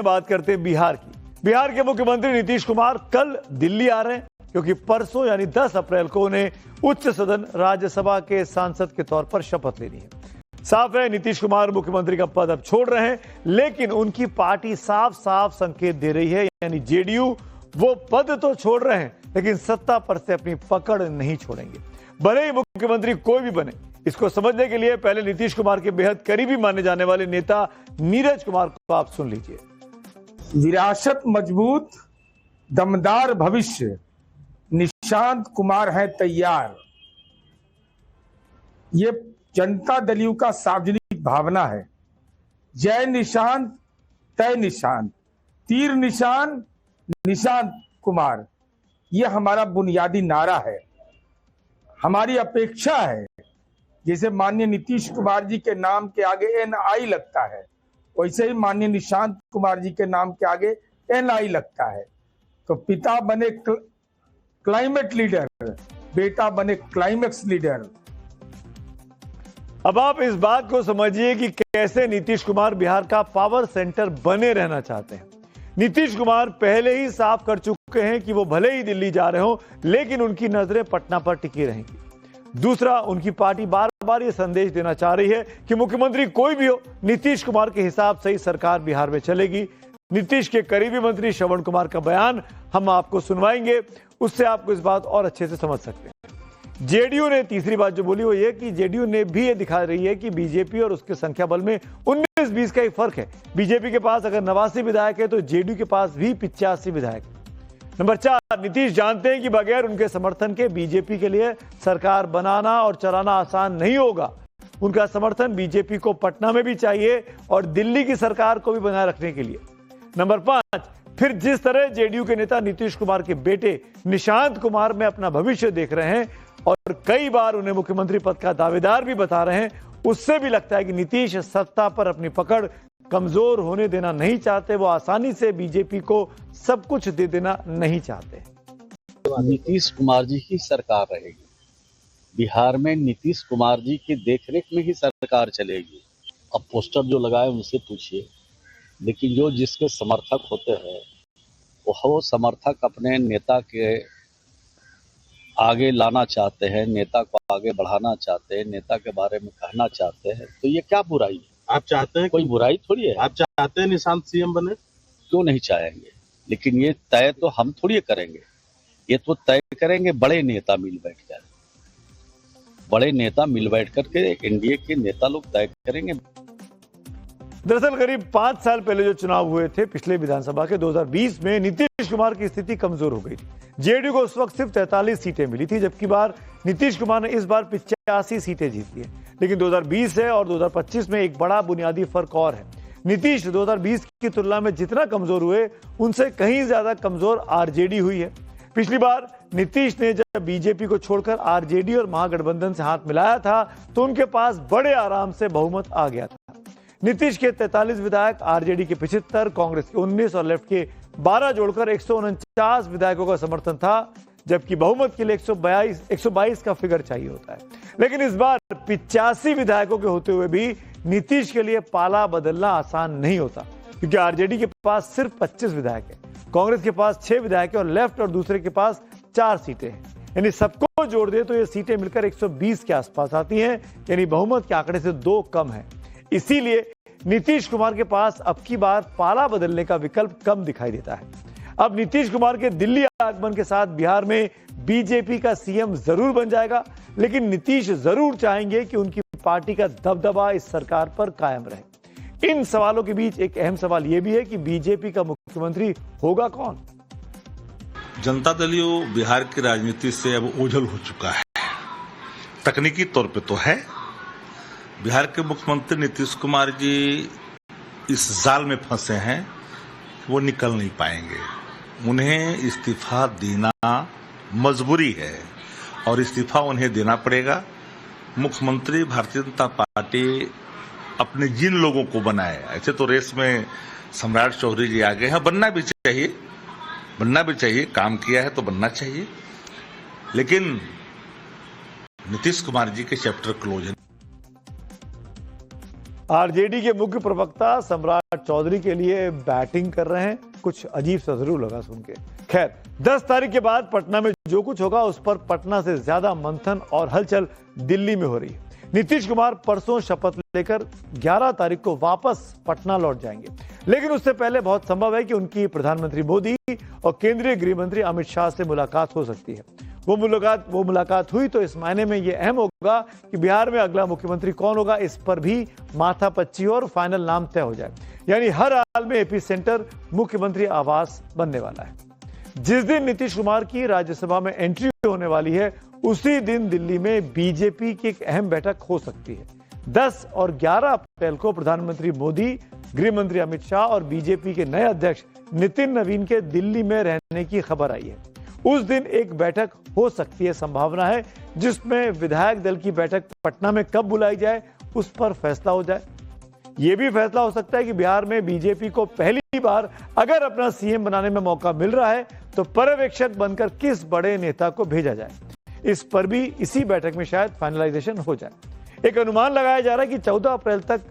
बात करते हैं बिहार की। बिहार के मुख्यमंत्री नीतीश कुमार कल दिल्ली आ रहे हैं क्योंकि परसों यानी 10 अप्रैल को उन्हें उच्च सदन राज्यसभा के सांसद के तौर पर शपथ लेनी है। साफ है नीतीश कुमार मुख्यमंत्री का पद अब छोड़ रहे हैं, लेकिन उनकी पार्टी साफ साफ संकेत दे रही है, यानी जेडीयू वो पद तो छोड़ रहे हैं लेकिन सत्ता पर से अपनी पकड़ नहीं छोड़ेंगे, भले ही मुख्यमंत्री कोई भी बने। इसको समझने के लिए पहले नीतीश कुमार के बेहद करीबी माने जाने वाले नेता नीरज कुमार को आप सुन लीजिए। विरासत मजबूत, दमदार भविष्य, निशांत कुमार है तैयार। ये जनता दल का सार्वजनिक भावना है। जय निशांत तय निशांत, तीर निशान निशांत कुमार, ये हमारा बुनियादी नारा है। हमारी अपेक्षा है जैसे माननीय नीतीश कुमार जी के नाम के आगे NI लगता है, वैसे ही माननीय निशांत कुमार जी के नाम के आगे NI लगता है। तो पिता बने क्लाइमेट लीडर, बेटा बने क्लाइमेक्स लीडर। अब आप इस बात को समझिए कि कैसे नीतीश कुमार बिहार का पावर सेंटर बने रहना चाहते हैं। नीतीश कुमार पहले ही साफ कर चुके हैं कि वो भले ही दिल्ली जा रहे हो, लेकिन उनकी नजरें पटना पर टिकी रहेंगी। दूसरा, उनकी पार्टी बार बार ये संदेश देना चाह रही है कि मुख्यमंत्री कोई भी हो, नीतीश कुमार के हिसाब से ही सरकार बिहार में चलेगी। नीतीश के करीबी मंत्री श्रवण कुमार का बयान हम आपको सुनवाएंगे, उससे आपको इस बात और अच्छे से समझ सकते हैं। जेडीयू ने तीसरी बात जो बोली वो ये कि जेडीयू ने भी ये दिखा रही है कि बीजेपी और उसके संख्या बल में 19-20 का ही फर्क है। बीजेपी के पास अगर 89 विधायक है तो जेडीयू के पास भी 85 विधायक है। नंबर 4, नीतीश जानते हैं कि बगैर उनके समर्थन के बीजेपी के लिए सरकार बनाना और चलाना आसान नहीं होगा। उनका समर्थन बीजेपी को पटना में भी चाहिए और दिल्ली की सरकार को भी बनाए रखने के लिए। नंबर 5, फिर जिस तरह जेडीयू के नेता नीतीश कुमार के बेटे निशांत कुमार में अपना भविष्य देख रहे हैं और कई बार उन्हें मुख्यमंत्री पद का दावेदार भी बता रहे हैं, उससे भी लगता है कि नीतीश सत्ता पर अपनी पकड़ कमजोर होने देना नहीं चाहते। वो आसानी से बीजेपी को सब कुछ दे देना नहीं चाहते। नीतीश कुमार जी की सरकार रहेगी बिहार में, नीतीश कुमार जी की देखरेख में ही सरकार चलेगी। अब पोस्टर जो लगाए उनसे पूछिए, लेकिन जो जिसके समर्थक होते हैं वो समर्थक अपने नेता के आगे लाना चाहते हैं, नेता को आगे बढ़ाना चाहते हैं, नेता के बारे में कहना चाहते हैं, तो ये क्या बुराई है? आप चाहते हैं? कोई बुराई थोड़ी है। आप चाहते हैं निशांत सीएम बने? क्यों नहीं चाहेंगे, लेकिन ये तय तो हम थोड़ी करेंगे, ये तो तय करेंगे बड़े नेता मिल बैठकर। बड़े नेता मिल बैठ करके एनडीए के नेता लोग तय करेंगे। दरअसल करीब 5 साल पहले जो चुनाव हुए थे पिछले विधानसभा के 2020 में नीतीश कुमार की स्थिति कमजोर हो गई थी। जेडीयू को उस वक्त सिर्फ 43 सीटें मिली थी, जबकि बार नीतीश कुमार ने इस बार 85 सीटें जीती है। लेकिन 2020 है और 2025 में एक बड़ा बुनियादी फर्क और है। नीतीश 2020 की तुलना में जितना कमजोर हुए, उनसे कहीं ज्यादा कमजोर आरजेडी हुई है। पिछली बार नीतीश ने जब बीजेपी को छोड़कर आरजेडी और महागठबंधन से हाथ मिलाया था तो उनके पास बड़े आराम से बहुमत आ गया था। नीतीश के 43 विधायक, आरजेडी के 75, कांग्रेस के 19 और लेफ्ट के 12 जोड़कर 149 विधायकों का समर्थन था, जबकि बहुमत के लिए 122 का फिगर चाहिए होता है। लेकिन इस बार 85 विधायकों के होते हुए भी नीतीश के लिए पाला बदलना आसान नहीं होता, क्योंकि आरजेडी के पास सिर्फ 25 विधायक है, कांग्रेस के पास 6 विधायक है और लेफ्ट और दूसरे के पास 4 सीटें हैं। यानी सबको जोड़ दे तो ये सीटें मिलकर 120 के आसपास आती हैं, यानी बहुमत के आंकड़े से 2 कम है। इसीलिए नीतीश कुमार के पास अब की बार पाला बदलने का विकल्प कम दिखाई देता है। अब नीतीश कुमार के दिल्ली आगमन के साथ बिहार में बीजेपी का सीएम जरूर बन जाएगा, लेकिन नीतीश जरूर चाहेंगे कि उनकी पार्टी का दबदबा इस सरकार पर कायम रहे। इन सवालों के बीच एक अहम सवाल यह भी है कि बीजेपी का मुख्यमंत्री होगा कौन? जनता दल बिहार की राजनीति से अब ओझल हो चुका है। तकनीकी तौर पे तो है, बिहार के मुख्यमंत्री नीतीश कुमार जी इस जाल में फंसे हैं, वो निकल नहीं पाएंगे। उन्हें इस्तीफा देना मजबूरी है और इस्तीफा उन्हें देना पड़ेगा। मुख्यमंत्री भारतीय जनता पार्टी अपने जिन लोगों को बनाए, ऐसे तो रेस में सम्राट चौधरी जी आगे हैं, बनना भी चाहिए, काम किया है तो बनना चाहिए, लेकिन नीतीश कुमार जी के चैप्टर क्लोज है। आरजेडी के मुख्य प्रवक्ता सम्राट चौधरी के लिए बैटिंग कर रहे हैं। कुछ अजीब सा जरूर लगा सुन के। खैर, 10 तारीख के बाद पटना में जो कुछ होगा उस पर पटना से ज्यादा मंथन और हलचल दिल्ली में हो रही है। नीतीश कुमार परसों शपथ लेकर 11 तारीख को वापस पटना लौट जाएंगे, लेकिन उससे पहले बहुत संभव है कि उनकी प्रधानमंत्री मोदी और केंद्रीय गृह मंत्री अमित शाह से मुलाकात हो सकती है। वो मुलाकात हुई तो इस मायने में यह अहम होगा कि बिहार में अगला मुख्यमंत्री कौन होगा, इस पर भी माथापच्ची हो और फाइनल नाम तय हो जाए। यानी हर हाल में एपी सेंटर मुख्यमंत्री आवास बनने वाला है। जिस दिन नीतीश कुमार की राज्यसभा में एंट्री होने वाली है, उसी दिन दिल्ली में बीजेपी की एक अहम बैठक हो सकती है। 10 और 11 अप्रैल को प्रधानमंत्री मोदी, गृह मंत्री अमित शाह और बीजेपी के नए अध्यक्ष नितिन नवीन के दिल्ली में रहने की खबर आई है। उस दिन एक बैठक हो सकती है, संभावना है, जिसमें विधायक दल की बैठक पटना में कब बुलाई जाए उस पर फैसला हो जाए। यह भी फैसला हो सकता है कि बिहार में बीजेपी को पहली बार अगर अपना सीएम बनाने में मौका मिल रहा है तो पर्यवेक्षक बनकर किस बड़े नेता को भेजा जाए, इस पर भी इसी बैठक में शायद फाइनलाइजेशन हो जाए। एक अनुमान लगाया जा रहा है कि 14 अप्रैल तक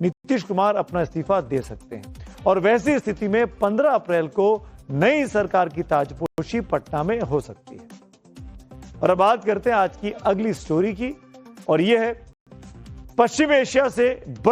नीतीश कुमार अपना इस्तीफा दे सकते हैं और वैसी स्थिति में 15 अप्रैल को नई सरकार की ताजपोशी पटना में हो सकती है। और अब बात करते हैं आज की अगली स्टोरी की, और यह है पश्चिम एशिया से